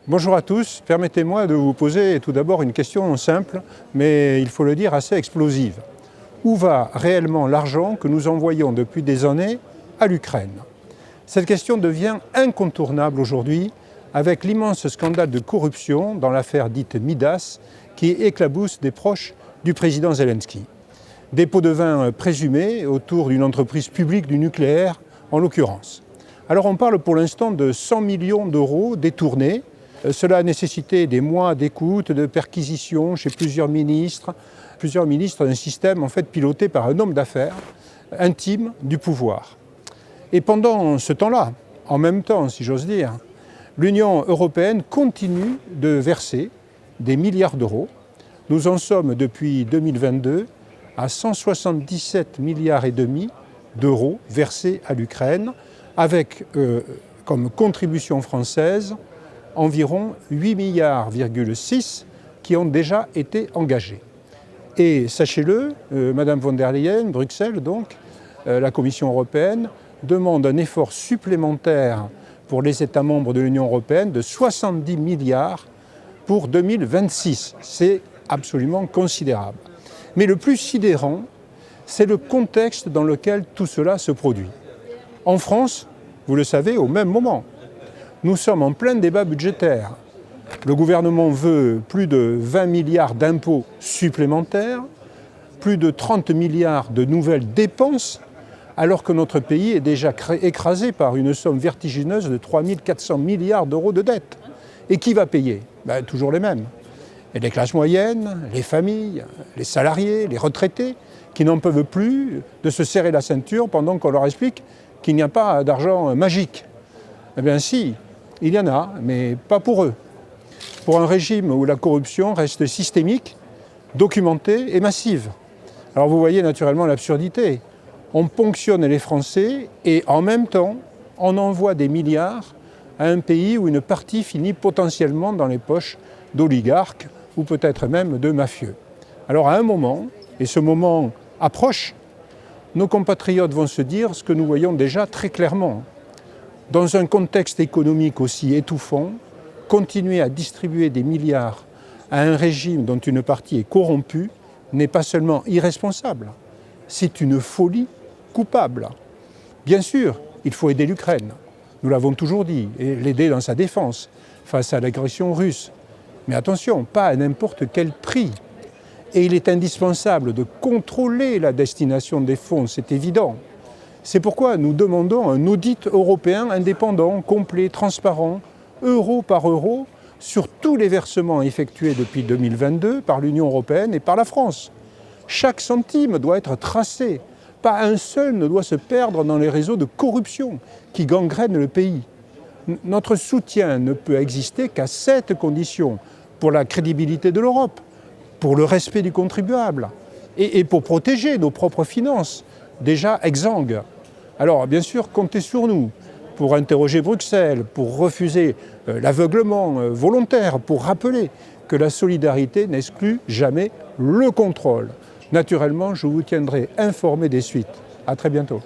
Bonjour à tous, permettez-moi de vous poser tout d'abord une question simple, mais il faut le dire assez explosive. Où va réellement l'argent que nous envoyons depuis des années à l'Ukraine? Cette question devient incontournable aujourd'hui avec l'immense scandale de corruption dans l'affaire dite Midas qui éclabousse des proches du président Zelensky. Des pots de vin présumés autour d'une entreprise publique du nucléaire en l'occurrence. Alors on parle pour l'instant de 100 millions d'euros détournés. Cela a nécessité des mois d'écoute, de perquisition chez plusieurs ministres d'un système en fait piloté par un homme d'affaires intime du pouvoir. Et pendant ce temps-là, en même temps si j'ose dire, l'Union européenne continue de verser des milliards d'euros. Nous en sommes depuis 2022 à 177 milliards et demi d'euros versés à l'Ukraine avec comme contribution française environ 8,6 milliards qui ont déjà été engagés. Et sachez-le, Madame von der Leyen, Bruxelles donc, la Commission européenne, demande un effort supplémentaire pour les États membres de l'Union européenne de 70 milliards pour 2026. C'est absolument considérable. Mais le plus sidérant, c'est le contexte dans lequel tout cela se produit. En France, vous le savez, au même moment, nous sommes en plein débat budgétaire. Le gouvernement veut plus de 20 milliards d'impôts supplémentaires, plus de 30 milliards de nouvelles dépenses, alors que notre pays est déjà écrasé par une somme vertigineuse de 3 400 milliards d'euros de dette. Et qui va payer? Toujours les mêmes. Et les classes moyennes, les familles, les salariés, les retraités, qui n'en peuvent plus de se serrer la ceinture pendant qu'on leur explique qu'il n'y a pas d'argent magique. Eh bien si, il y en a, mais pas pour eux. Pour un régime où la corruption reste systémique, documentée et massive. Alors vous voyez naturellement l'absurdité. On ponctionne les Français et en même temps, on envoie des milliards à un pays où une partie finit potentiellement dans les poches d'oligarques ou peut-être même de mafieux. Alors à un moment, et ce moment approche, nos compatriotes vont se dire ce que nous voyons déjà très clairement. Dans un contexte économique aussi étouffant, continuer à distribuer des milliards à un régime dont une partie est corrompue n'est pas seulement irresponsable, c'est une folie coupable. Bien sûr, il faut aider l'Ukraine, nous l'avons toujours dit, et l'aider dans sa défense face à l'agression russe. Mais attention, pas à n'importe quel prix. Et il est indispensable de contrôler la destination des fonds, c'est évident. C'est pourquoi nous demandons un audit européen indépendant, complet, transparent, euro par euro, sur tous les versements effectués depuis 2022 par l'Union européenne et par la France. Chaque centime doit être tracé. Pas un seul ne doit se perdre dans les réseaux de corruption qui gangrènent le pays. Notre soutien ne peut exister qu'à cette condition, pour la crédibilité de l'Europe, pour le respect du contribuable et pour protéger nos propres finances, déjà exsangues. Alors bien sûr, comptez sur nous pour interroger Bruxelles, pour refuser l'aveuglement volontaire, pour rappeler que la solidarité n'exclut jamais le contrôle. Naturellement, je vous tiendrai informé des suites. À très bientôt.